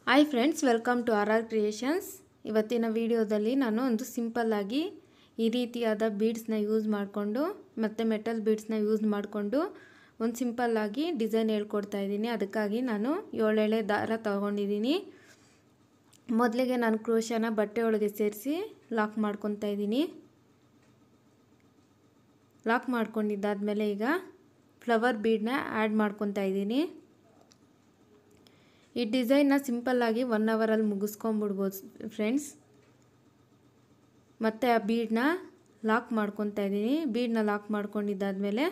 Hi friends, welcome to R creations. ಇವತ್ತಿನ ವಿಡಿಯೋದಲ್ಲಿ ನಾನು ಒಂದು ಸಿಂಪಲ್ ಆಗಿ ಈ ರೀತಿಯಾದ ಬೀಡ್ಸ್ನ ಯೂಸ್ ಮಾಡಿಕೊಂಡು ಮತ್ತು ಮೆಟಲ್ ಬೀಡ್ಸ್ನ ಯೂಸ್ ಮಾಡಿಕೊಂಡು ಒಂದು ಸಿಂಪಲ್ ಆಗಿ ಡಿಸೈನ್ ಹೇಳ್ಕೊಡ್ತಾ ಇದ್ದೀನಿ. ಅದಕ್ಕಾಗಿ ನಾನು 7 ಎಳೆ ದಾರ ತಗೊಂಡಿದ್ದೀನಿ. ಮೊದಲಿಗೆ ನಾನು ಕ್ರೋಶನ ಬಟ್ಟೆ ಒಳಗೆ ಸೇರಿಸಿ ಲಾಕ್ ಮಾಡ್ಕೊತಾ ಇದ್ದೀನಿ. ಲಾಕ್ ಮಾಡ್ಕೊಂಡಿದ್ದಾದಮೇಲೆ ಈಗ ಫ್ಲವರ್ ಬೀಡ್ನ ಆ್ಯಡ್ ಮಾಡ್ಕೊತಾ ಇದ್ದೀನಿ. ಈ ಡಿಸೈನ್ನ ಸಿಂಪಲ್ಲಾಗಿ 1 ಅವರಲ್ಲಿ ಮುಗಿಸ್ಕೊಂಬಿಡ್ಬೋದು ಫ್ರೆಂಡ್ಸ್. ಮತ್ತು ಆ ಬೀಡನ್ನ ಲಾಕ್ ಮಾಡ್ಕೊತಾ ಇದ್ದೀನಿ. ಬೀಡನ್ನ ಲಾಕ್ ಮಾಡ್ಕೊಂಡಿದ್ದಾದಮೇಲೆ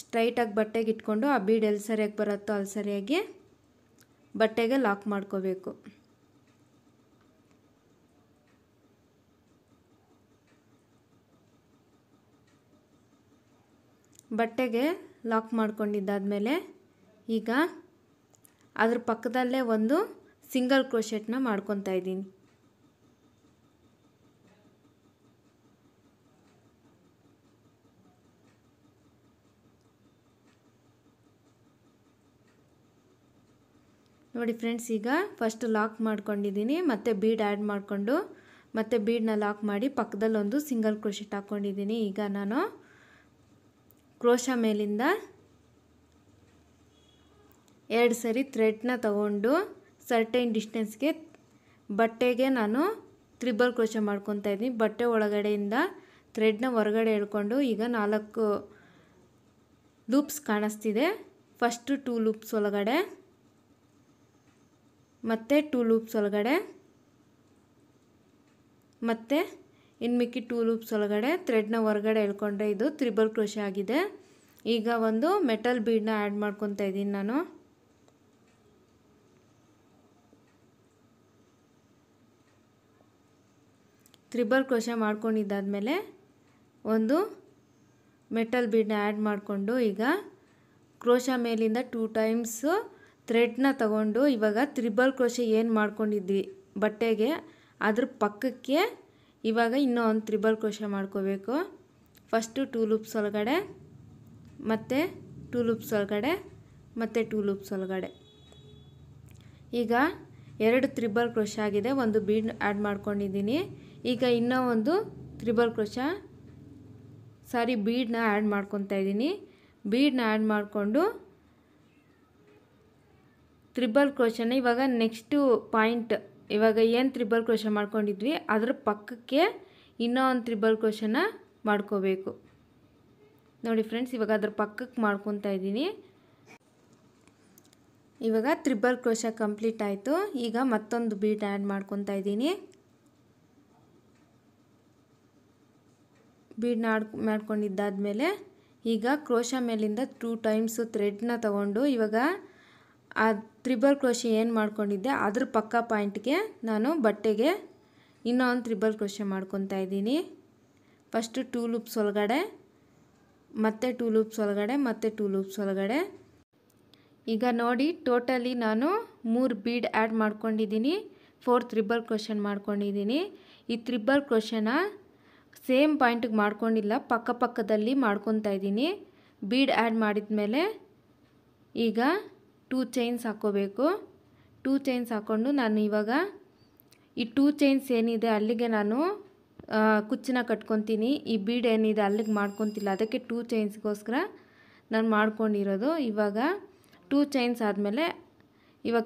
ಸ್ಟ್ರೈಟಾಗಿ ಬಟ್ಟೆಗೆ ಇಟ್ಕೊಂಡು ಆ ಬೀಡ್ ಎಲ್ಲಿ ಸರಿಯಾಗಿ ಬರುತ್ತೋ ಅಲ್ಲಿ ಸರಿಯಾಗಿ ಬಟ್ಟೆಗೆ ಲಾಕ್ ಮಾಡ್ಕೋಬೇಕು. ಬಟ್ಟೆಗೆ ಲಾಕ್ ಮಾಡ್ಕೊಂಡಿದ್ದಾದಮೇಲೆ ಈಗ ಅದ್ರ ಪಕ್ಕದಲ್ಲೇ ಒಂದು ಸಿಂಗಲ್ ಕ್ರೋಶೆಟ್ನ ಮಾಡ್ಕೊತಾ ಇದ್ದೀನಿ. ನೋಡಿ ಫ್ರೆಂಡ್ಸ್, ಈಗ ಫಸ್ಟ್ ಲಾಕ್ ಮಾಡ್ಕೊಂಡಿದ್ದೀನಿ. ಮತ್ತು ಬೀಡ್ ಆ್ಯಡ್ ಮಾಡಿಕೊಂಡು ಮತ್ತು ಬೀಡನ್ನ ಲಾಕ್ ಮಾಡಿ ಪಕ್ಕದಲ್ಲಿ ಒಂದು ಸಿಂಗಲ್ ಕ್ರೋಶೆಟ್ ಹಾಕ್ಕೊಂಡಿದ್ದೀನಿ. ಈಗ ನಾನು ಕ್ರೋಶ ಮೇಲಿಂದ 2 ಸರಿ ಥ್ರೆಡ್ನ ತಗೊಂಡು ಸರ್ಟೈನ್ ಡಿಸ್ಟೆನ್ಸ್ಗೆ ಬಟ್ಟೆಗೆ ನಾನು ತ್ರಿಬಲ್ ಕ್ರೋಶ ಮಾಡ್ಕೊತಾ ಇದ್ದೀನಿ. ಬಟ್ಟೆ ಒಳಗಡೆಯಿಂದ ಥ್ರೆಡ್ನ ಹೊರಗಡೆ ಎಳ್ಕೊಂಡು ಈಗ 4 ಲೂಪ್ಸ್ ಕಾಣಿಸ್ತಿದೆ. ಫಸ್ಟು 2 ಲೂಪ್ಸ್ ಒಳಗಡೆ, ಮತ್ತು 2 ಲೂಪ್ಸ್ ಒಳಗಡೆ, ಮತ್ತು ಇನ್ನು ಮಿಕ್ಕಿ 2 ಲೂಪ್ಸ್ ಒಳಗಡೆ ಥ್ರೆಡ್ನ ಹೊರಗಡೆ ಎಳ್ಕೊಂಡ್ರೆ ಇದು ತ್ರಿಬಲ್ ಕ್ರೋಶ ಆಗಿದೆ. ಈಗ ಒಂದು ಮೆಟಲ್ ಬೀಡನ್ನ ಆ್ಯಡ್ ಮಾಡ್ಕೊತಾ ಇದ್ದೀನಿ ನಾನು. ತ್ರಿಬಲ್ ಕ್ರೋಶ ಮಾಡ್ಕೊಂಡಿದ್ದಾದಮೇಲೆ ಒಂದು ಮೆಟಲ್ ಬೀಡನ್ನ ಆ್ಯಡ್ ಮಾಡಿಕೊಂಡು ಈಗ ಕ್ರೋಶ ಮೇಲಿಂದ 2 ಟೈಮ್ಸು ಥ್ರೆಡ್ನ ತಗೊಂಡು ಇವಾಗ ತ್ರಿಬಲ್ ಕ್ರೋಶ ಏನು ಮಾಡ್ಕೊಂಡಿದ್ವಿ ಬಟ್ಟೆಗೆ ಅದ್ರ ಪಕ್ಕಕ್ಕೆ ಇವಾಗ ಇನ್ನೂ ಒಂದು ತ್ರಿಬಲ್ ಕ್ರೋಶ ಮಾಡ್ಕೋಬೇಕು. ಫಸ್ಟು 2 ಲೂಪ್ಸ್ ಒಳಗಡೆ, ಮತ್ತು 2 ಲೂಪ್ಸ್ ಒಳಗಡೆ, ಮತ್ತು 2 ಲೂಪ್ಸ್ ಒಳಗಡೆ. ಈಗ 2 ತ್ರಿಬಲ್ ಕ್ರೋಶ ಆಗಿದೆ. ಒಂದು ಬೀಡ್ ಆ್ಯಡ್ ಮಾಡ್ಕೊಂಡಿದ್ದೀನಿ. ಈಗ ಇನ್ನೂ ಒಂದು ಬೀಡನ್ನ ಆ್ಯಡ್ ಮಾಡ್ಕೊತಾ ಇದ್ದೀನಿ. ಬೀಡನ್ನ ಆ್ಯಡ್ ಮಾಡಿಕೊಂಡು ತ್ರಿಬಲ್ ಕ್ರೋಶನ ಇವಾಗ ನೆಕ್ಸ್ಟು ಪಾಯಿಂಟ್, ಇವಾಗ ಏನು ತ್ರಿಬಲ್ ಕ್ರೋಶ ಮಾಡ್ಕೊಂಡಿದ್ವಿ ಅದ್ರ ಪಕ್ಕಕ್ಕೆ ಇನ್ನೂ ಒಂದು ತ್ರಿಬಲ್ ಕ್ರೋಶನ ಮಾಡ್ಕೋಬೇಕು. ನೋಡಿ ಫ್ರೆಂಡ್ಸ್, ಇವಾಗ ಅದ್ರ ಪಕ್ಕಕ್ಕೆ ಮಾಡ್ಕೊತಾ ಇದ್ದೀನಿ. ಇವಾಗ ತ್ರಿಬಲ್ ಕ್ರೋಶ ಕಂಪ್ಲೀಟ್ ಆಯಿತು. ಈಗ ಮತ್ತೊಂದು ಬೀಡ್ ಆ್ಯಡ್ ಮಾಡ್ಕೊತಾ ಇದ್ದೀನಿ. ಬೀಡನ್ನ ಮಾಡ್ಕೊಂಡಿದ್ದಾದಮೇಲೆ ಈಗ ಕ್ರೋಶ ಮೇಲಿಂದ 2 ಟೈಮ್ಸು ಥ್ರೆಡ್ನ ತಗೊಂಡು ಇವಾಗ ಆ ತ್ರಿಬಲ್ ಕ್ರೋಶ ಏನು ಮಾಡ್ಕೊಂಡಿದ್ದೆ ಅದ್ರ ಪಕ್ಕ ಪಾಯಿಂಟ್ಗೆ ನಾನು ಬಟ್ಟೆಗೆ ಇನ್ನೂ ಒಂದು ತ್ರಿಬಲ್ ಕ್ರೋಶ ಮಾಡ್ಕೊತಾ ಇದ್ದೀನಿ. ಫಸ್ಟು 2 ಲೂಪ್ಸ್ ಒಳಗಡೆ, ಮತ್ತು 2 ಲೂಪ್ಸ್ ಒಳಗಡೆ, ಮತ್ತು 2 ಲೂಪ್ಸ್ ಒಳಗಡೆ. ಈಗ ನೋಡಿ ಟೋಟಲಿ ನಾನು 3 ಬೀಡ್ ಆ್ಯಡ್ ಮಾಡ್ಕೊಂಡಿದ್ದೀನಿ, 4 ತ್ರಿಬಲ್ ಕ್ರೋಶನ್ ಮಾಡ್ಕೊಂಡಿದ್ದೀನಿ. ಈ ತ್ರಿಬಲ್ ಕ್ರೋಶನ ಸೇಮ್ ಪಾಯಿಂಟಿಗೆ ಮಾಡ್ಕೊಂಡಿಲ್ಲ, ಪಕ್ಕದಲ್ಲಿ ಮಾಡ್ಕೊತಾ ಇದ್ದೀನಿ. ಬೀಡ್ ಆ್ಯಡ್ ಮಾಡಿದ ಮೇಲೆ ಈಗ 2 ಚೈನ್ಸ್ ಹಾಕ್ಕೋಬೇಕು. 2 ಚೈನ್ಸ್ ಹಾಕ್ಕೊಂಡು ನಾನು ಇವಾಗ ಈ 2 ಚೈನ್ಸ್ ಏನಿದೆ ಅಲ್ಲಿಗೆ ನಾನು ಕುಚ್ಚನ್ನ ಕಟ್ಕೊತೀನಿ. ಈ ಬೀಡ್ ಏನಿದೆ ಅಲ್ಲಿಗೆ ಮಾಡ್ಕೊತಿಲ್ಲ, ಅದಕ್ಕೆ 2 ಚೈನ್ಸ್ಗೋಸ್ಕರ ನಾನು ಮಾಡ್ಕೊಂಡಿರೋದು. ಇವಾಗ 2 ಚೈನ್ಸ್ ಆದಮೇಲೆ ಇವಾಗ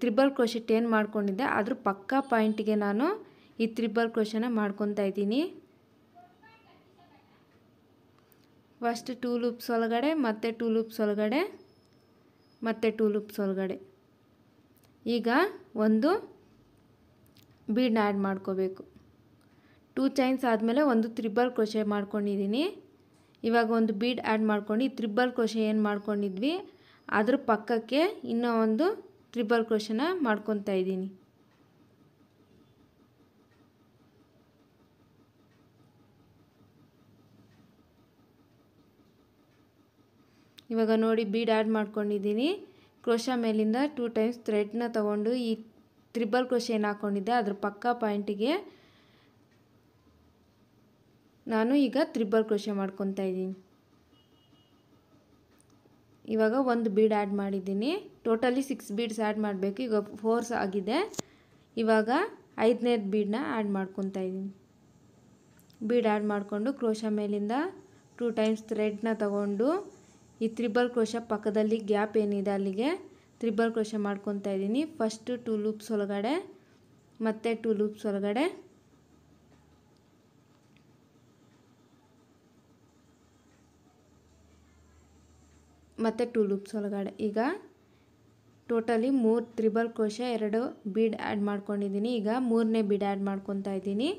ತ್ರಿಬಲ್ ಕ್ರೋಶೆಟ್ ಏನು ಮಾಡ್ಕೊಂಡಿದ್ದೆ ಅದ್ರ ಪಕ್ಕ ಪಾಯಿಂಟಿಗೆ ನಾನು ಈ ತ್ರಿಬಲ್ ಕ್ರೋಶನ ಮಾಡ್ಕೊತಾ ಇದ್ದೀನಿ. ಫಸ್ಟ್ 2 ಲೂಪ್ಸ್ ಒಳಗಡೆ, ಮತ್ತು 2 ಲೂಪ್ಸ್ ಒಳಗಡೆ, ಮತ್ತು 2 ಲೂಪ್ಸ್ ಒಳಗಡೆ. ಈಗ ಒಂದು ಬೀಡನ್ನ ಆ್ಯಡ್ ಮಾಡ್ಕೋಬೇಕು. 2 ಚೈನ್ಸ್ ಆದಮೇಲೆ ಒಂದು ತ್ರಿಬಲ್ ಕ್ರೋಶೆ ಮಾಡ್ಕೊಂಡಿದ್ದೀನಿ. ಇವಾಗ ಒಂದು ಬೀಡ್ ಆ್ಯಡ್ ಮಾಡ್ಕೊಂಡು ಈ ತ್ರಿಬಲ್ ಕ್ರೋಶೆ ಏನು ಮಾಡ್ಕೊಂಡಿದ್ವಿ ಅದ್ರ ಪಕ್ಕಕ್ಕೆ ಇನ್ನೂ ಒಂದು ತ್ರಿಬಲ್ ಕ್ರೋಶನ ಮಾಡ್ಕೊತಾ ಇದ್ದೀನಿ. ಇವಾಗ ನೋಡಿ ಬೀಡ್ ಆ್ಯಡ್ ಮಾಡ್ಕೊಂಡಿದ್ದೀನಿ. ಕ್ರೋಶ ಮೇಲಿಂದ 2 ಟೈಮ್ಸ್ ಥ್ರೆಡ್ನ ತಗೊಂಡು ಈ ತ್ರಿಬಲ್ ಕ್ರೋಶ ಏನು ಹಾಕ್ಕೊಂಡಿದ್ದೆ ಅದ್ರ ಪಕ್ಕ ಪಾಯಿಂಟಿಗೆ ನಾನು ಈಗ ತ್ರಿಬಲ್ ಕ್ರೋಶ ಮಾಡ್ಕೊತಾ ಇದ್ದೀನಿ. ಇವಾಗ ಒಂದು ಬೀಡ್ ಆ್ಯಡ್ ಮಾಡಿದ್ದೀನಿ. ಟೋಟಲಿ 6 ಬೀಡ್ಸ್ ಆ್ಯಡ್ ಮಾಡಬೇಕು. ಈಗ 4 ಆಗಿದೆ. ಇವಾಗ 5ನೇ ಬೀಡನ್ನ ಆ್ಯಡ್ ಮಾಡ್ಕೊತಾ ಇದ್ದೀನಿ. ಬೀಡ್ ಆ್ಯಡ್ ಮಾಡಿಕೊಂಡು ಕ್ರೋಶಾ ಮೇಲಿಂದ 2 ಟೈಮ್ಸ್ ಥ್ರೆಡ್ನ ತಗೊಂಡು ಈ ತ್ರಿಬಲ್ ಕ್ರೋಶಾ ಪಕ್ಕದಲ್ಲಿ ಗ್ಯಾಪ್ ಏನಿದೆ ಅಲ್ಲಿಗೆ ತ್ರಿಬಲ್ ಕ್ರೋಶಾ ಮಾಡ್ಕೊತಾ ಇದ್ದೀನಿ. ಫಸ್ಟ್ 2 ಲೂಪ್ಸ್ ಒಳಗಡೆ ಮತ್ತೆ 2 ಲೂಪ್ಸ್ ಒಳಗಡೆ ಮತ್ತು 2 ಲೂಪ್ಸ್ ಒಳಗಡೆ. ಈಗ totally 3 triple crochet 2 bead add ಮಾಡ್ಕೊಂಡಿದ್ದೀನಿ. ಈಗ 3ನೇ ಬೀಡ್ ಆ್ಯಡ್ ಮಾಡ್ಕೊತಾ ಇದ್ದೀನಿ.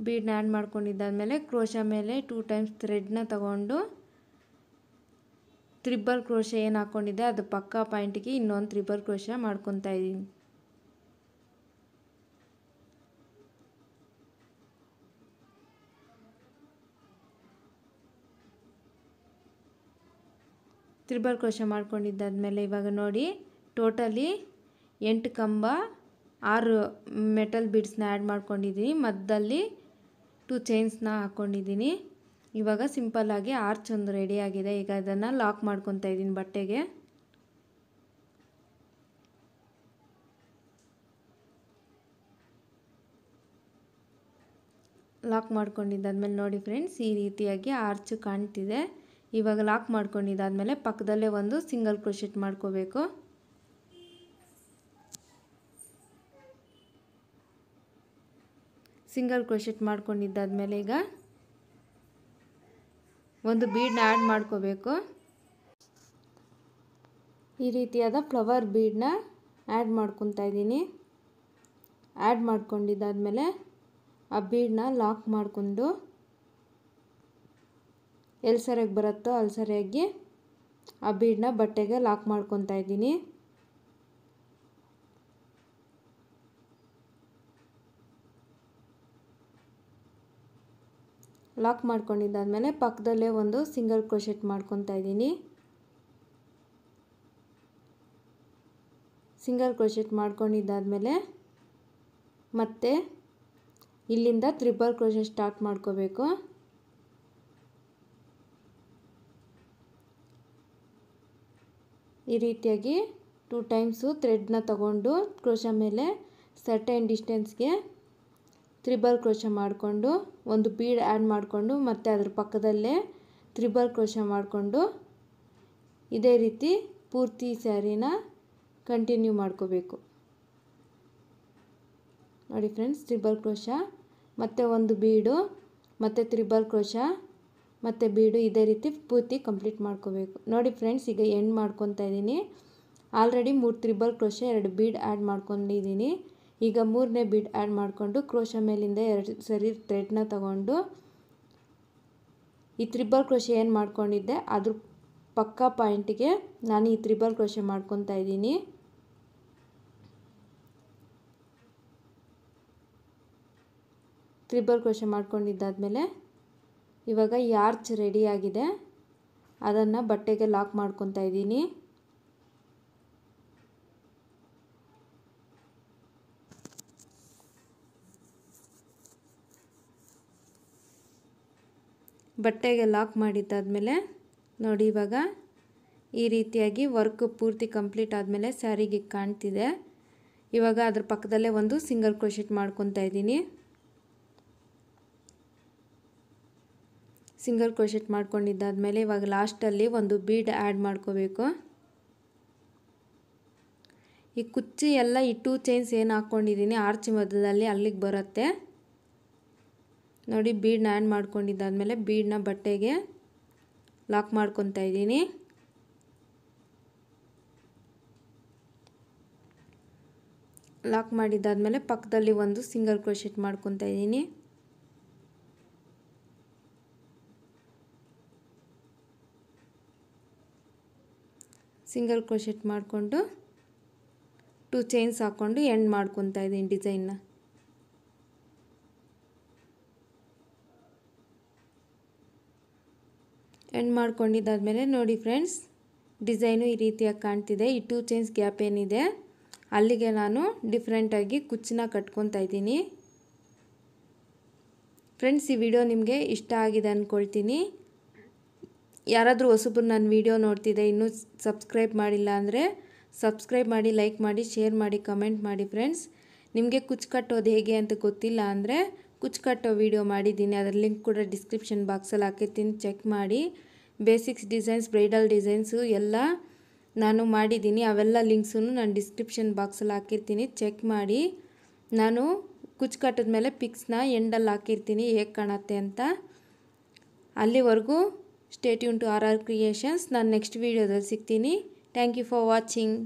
ಬೀಡ್ನ ಆ್ಯಡ್ ಮಾಡ್ಕೊಂಡಿದ್ದಾದಮೇಲೆ ಕ್ರೋಶಾ ಮೇಲೆ 2 ಟೈಮ್ಸ್ ಥ್ರೆಡ್ನ ತಗೊಂಡು ತ್ರಿಬಲ್ ಕ್ರೋಶಾ ಏನು ಹಾಕ್ಕೊಂಡಿದ್ದೆ ಅದು ಪಕ್ಕ ಪಾಯಿಂಟಿಗೆ ಇನ್ನೊಂದು ತ್ರಿಬಲ್ ಕ್ರೋಶಾ ಮಾಡ್ಕೊತಾ ಇದ್ದೀನಿ. ತ್ರಿಬಲ್ ಕ್ರೋಶಾ ಮಾಡ್ಕೊಂಡಿದ್ದಾದಮೇಲೆ ಇವಾಗ ನೋಡಿ ಟೋಟಲಿ 8 ಕಂಬ 6 ಮೆಟಲ್ ಬೀಡ್ಸ್ನ ಆ್ಯಡ್ ಮಾಡ್ಕೊಂಡಿದ್ದೀನಿ. ಮಧ್ಯದಲ್ಲಿ 2 ಚೈನ್ಸ್ನ ಹಾಕ್ಕೊಂಡಿದ್ದೀನಿ. ಇವಾಗ ಸಿಂಪಲ್ಲಾಗಿ ಆರ್ಚ್ ಒಂದು ರೆಡಿಯಾಗಿದೆ. ಈಗ ಅದನ್ನು ಲಾಕ್ ಮಾಡ್ಕೊತಾ ಇದ್ದೀನಿ ಬಟ್ಟೆಗೆ. ಲಾಕ್ ಮಾಡ್ಕೊಂಡಿದ್ದಾದ್ಮೇಲೆ ನೋಡಿ ಫ್ರೆಂಡ್ಸ್ ಈ ರೀತಿಯಾಗಿ ಆರ್ಚ್ ಕಾಣ್ತಿದೆ. ಇವಾಗ ಲಾಕ್ ಮಾಡ್ಕೊಂಡಿದ್ದಾದಮೇಲೆ ಪಕ್ಕದಲ್ಲೇ ಒಂದು ಸಿಂಗಲ್ ಕ್ರೋಶೆಟ್ ಮಾಡ್ಕೋಬೇಕು. ಸಿಂಗಲ್ ಕ್ರೋಶೆಟ್ ಮಾಡ್ಕೊಂಡಿದ್ದಾದಮೇಲೆ ಈಗ ಒಂದು ಬೀಡ್ನ ಆ್ಯಡ್ ಮಾಡ್ಕೋಬೇಕು. ಈ ರೀತಿಯಾದ ಫ್ಲವರ್ ಬೀಡ್ನ ಆ್ಯಡ್ ಮಾಡ್ಕೊತಾ ಇದ್ದೀನಿ. ಆ್ಯಡ್ ಮಾಡ್ಕೊಂಡಿದ್ದಾದಮೇಲೆ ಆ ಬೀಡ್ನ ಲಾಕ್ ಮಾಡಿಕೊಂಡು ಎಲ್ಲಿ ಸರಿಯಾಗಿ ಬರುತ್ತೋ ಅಲ್ಲಿ ಸರಿಯಾಗಿ ಆ ಬೀಡ್ನ ಬಟ್ಟೆಗೆ ಲಾಕ್ ಮಾಡ್ಕೊತಾ ಇದ್ದೀನಿ. ಲಾಕ್ ಮಾಡ್ಕೊಂಡಿದ್ದಾದಮೇಲೆ ಪಕ್ಕದಲ್ಲೇ ಒಂದು ಸಿಂಗಲ್ ಕ್ರೋಶೆಟ್ ಮಾಡ್ಕೊತಾ ಇದ್ದೀನಿ. ಸಿಂಗಲ್ ಕ್ರೋಶೆಟ್ ಮಾಡ್ಕೊಂಡಿದ್ದಾದಮೇಲೆ ಮತ್ತೆ ಇಲ್ಲಿಂದ ತ್ರಿಬಲ್ ಕ್ರೋಶೆಟ್ ಸ್ಟಾರ್ಟ್ ಮಾಡ್ಕೋಬೇಕು. ಈ ರೀತಿಯಾಗಿ 2 ಟೈಮ್ಸು ಥ್ರೆಡ್ನ ತಗೊಂಡು ಕ್ರೋಶಾ ಮೇಲೆ ಸರ್ಟೈನ್ ಡಿಸ್ಟೆನ್ಸ್ಗೆ ತ್ರಿಬಲ್ ಕ್ರೋಶಾ ಮಾಡಿಕೊಂಡು ಒಂದು ಬೀಡ್ ಆ್ಯಡ್ ಮಾಡಿಕೊಂಡು ಮತ್ತು ಅದ್ರ ಪಕ್ಕದಲ್ಲೇ ತ್ರಿಬಲ್ ಕ್ರೋಶಾ ಮಾಡಿಕೊಂಡು ಇದೇ ರೀತಿ ಪೂರ್ತಿ ಸ್ಯಾರಿನ ಕಂಟಿನ್ಯೂ ಮಾಡ್ಕೋಬೇಕು. ನೋಡಿ ಫ್ರೆಂಡ್ಸ್ ತ್ರಿಬಲ್ ಕ್ರೋಶಾ ಮತ್ತು ಒಂದು ಬೀಡು ಮತ್ತು ತ್ರಿಬಲ್ ಕ್ರೋಶಾ ಮತ್ತು ಬೀಡು ಇದೇ ರೀತಿ ಪೂರ್ತಿ ಕಂಪ್ಲೀಟ್ ಮಾಡ್ಕೋಬೇಕು. ನೋಡಿ ಫ್ರೆಂಡ್ಸ್ ಈಗ ಎಂಡ್ ಮಾಡ್ಕೊತಾ ಇದ್ದೀನಿ. Already 3 triple crochet 2 bead add ಮಾಡ್ಕೊಂಡಿದ್ದೀನಿ. ಈಗ 3ನೇ ಬೀಡ್ ಆ್ಯಡ್ ಮಾಡಿಕೊಂಡು ಕ್ರೋಶಾ ಮೇಲಿಂದ 2 ಸರಿ ಥ್ರೆಡ್ನ ತಗೊಂಡು ಈ ತ್ರಿಬಲ್ ಕ್ರೋಶಾ ಏನು ಮಾಡ್ಕೊಂಡಿದ್ದೆ ಅದ್ರ ಪಕ್ಕ ಪಾಯಿಂಟಿಗೆ ನಾನು ಈ ತ್ರಿಬಲ್ ಕ್ರೋಶಾ ಮಾಡ್ಕೊತಾ ಇದ್ದೀನಿ. ತ್ರಿಬಲ್ ಕ್ರೋಶಾ ಮಾಡ್ಕೊಂಡಿದ್ದಾದಮೇಲೆ ಇವಾಗ ಈ ಆರ್ಚ್ ರೆಡಿಯಾಗಿದೆ. ಅದನ್ನು ಬಟ್ಟೆಗೆ ಲಾಕ್ ಮಾಡ್ಕೊತಾ ಇದ್ದೀನಿ. ಬಟ್ಟೆಗೆ ಲಾಕ್ ಮಾಡಿದ್ದಾದಮೇಲೆ ನೋಡಿ ಇವಾಗ ಈ ರೀತಿಯಾಗಿ ವರ್ಕ್ ಪೂರ್ತಿ ಕಂಪ್ಲೀಟ್ ಆದಮೇಲೆ ಸ್ಯಾರಿಗೆ ಕಾಣ್ತಿದೆ. ಇವಾಗ ಅದ್ರ ಪಕ್ಕದಲ್ಲೇ ಒಂದು ಸಿಂಗಲ್ ಕ್ರೋಶೆಟ್ ಮಾಡ್ಕೊತಾ ಇದ್ದೀನಿ. ಸಿಂಗಲ್ ಕ್ರೋಶೆಟ್ ಮಾಡ್ಕೊಂಡಿದ್ದಾದಮೇಲೆ ಇವಾಗ ಲಾಸ್ಟಲ್ಲಿ ಒಂದು ಬೀಡ್ ಆ್ಯಡ್ ಮಾಡ್ಕೋಬೇಕು. ಈ ಕುಚ್ಚಿ ಎಲ್ಲ ಈ 2 ಚೈನ್ಸ್ ಏನು ಹಾಕ್ಕೊಂಡಿದ್ದೀನಿ ಆರ್ಚ್ ಮಧ್ಯದಲ್ಲಿ ಅಲ್ಲಿಗೆ ಬರುತ್ತೆ. ನೋಡಿ ಬೀಡ್ನ ಆ್ಯಡ್ ಮಾಡ್ಕೊಂಡಿದ್ದಾದಮೇಲೆ ಬೀಡ್ನ ಬಟ್ಟೆಗೆ ಲಾಕ್ ಮಾಡ್ಕೊತಾ ಇದ್ದೀನಿ. ಲಾಕ್ ಮಾಡಿದ್ದಾದಮೇಲೆ ಪಕ್ಕದಲ್ಲಿ ಒಂದು ಸಿಂಗಲ್ ಕ್ರೋಶೆಟ್ ಮಾಡ್ಕೊತಾ ಇದ್ದೀನಿ. ಸಿಂಗಲ್ ಕ್ರೋಶೆಟ್ ಮಾಡಿಕೊಂಡು 2 ಚೈನ್ಸ್ ಹಾಕ್ಕೊಂಡು ಎಂಡ್ ಮಾಡ್ಕೊತಾ ಇದ್ದೀನಿ ಡಿಸೈನ್ನ. ಎಂಡ್ ಮಾಡ್ಕೊಂಡಿದ್ದಾದಮೇಲೆ ನೋಡಿ ಫ್ರೆಂಡ್ಸ್ ಡಿಸೈನು ಈ ರೀತಿಯಾಗಿ ಕಾಣ್ತಿದೆ. ಈ 2 ಚೈನ್ಸ್ ಗ್ಯಾಪ್ ಏನಿದೆ ಅಲ್ಲಿಗೆ ನಾನು ಡಿಫ್ರೆಂಟಾಗಿ ಕುಚ್ಚನ್ನ ಕಟ್ಕೊತಾ ಇದ್ದೀನಿ. ಫ್ರೆಂಡ್ಸ್, ಈ ವಿಡಿಯೋ ನಿಮಗೆ ಇಷ್ಟ ಆಗಿದೆ ಅಂದ್ಕೊಳ್ತೀನಿ. ಯಾರಾದರೂ ಹೊಸಬ್ರು ನನ್ನ ವಿಡಿಯೋ ನೋಡ್ತಿದ್ದೆ ಇನ್ನೂ ಸಬ್ಸ್ಕ್ರೈಬ್ ಮಾಡಿಲ್ಲ ಅಂದರೆ ಸಬ್ಸ್ಕ್ರೈಬ್ ಮಾಡಿ, ಲೈಕ್ ಮಾಡಿ, ಶೇರ್ ಮಾಡಿ, ಕಮೆಂಟ್ ಮಾಡಿ. ಫ್ರೆಂಡ್ಸ್, ನಿಮಗೆ ಕುಚ್ಚು ಕಟ್ಟೋದು ಹೇಗೆ ಅಂತ ಗೊತ್ತಿಲ್ಲ ಅಂದರೆ ಕುಚ್ಚು ಕಟ್ಟೋ ವಿಡಿಯೋ ಮಾಡಿದ್ದೀನಿ, ಅದರ ಲಿಂಕ್ ಕೂಡ ಡಿಸ್ಕ್ರಿಪ್ಷನ್ ಬಾಕ್ಸಲ್ಲಿ ಹಾಕಿರ್ತೀನಿ, ಚೆಕ್ ಮಾಡಿ. ಬೇಸಿಕ್ಸ್ ಡಿಸೈನ್ಸ್, ಬ್ರೈಡಲ್ ಡಿಸೈನ್ಸು ಎಲ್ಲ ನಾನು ಮಾಡಿದ್ದೀನಿ, ಅವೆಲ್ಲ ಲಿಂಕ್ಸನ್ನು ನಾನು ಡಿಸ್ಕ್ರಿಪ್ಷನ್ ಬಾಕ್ಸಲ್ಲಿ ಹಾಕಿರ್ತೀನಿ, ಚೆಕ್ ಮಾಡಿ. ನಾನು ಕುಚ್ಚು ಕಟ್ಟಿದ ಮೇಲೆ ಪಿಕ್ಸ್ನ ಎಂಡಲ್ಲಿ ಹಾಕಿರ್ತೀನಿ ಹೇಗೆ ಕಾಣುತ್ತೆ ಅಂತ. ಅಲ್ಲಿವರೆಗೂ stay tune to RR creations. ನಾನು ನೆಕ್ಸ್ಟ್ ವೀಡಿಯೋದಲ್ಲಿ ಸಿಗ್ತೀನಿ. Thank you for watching.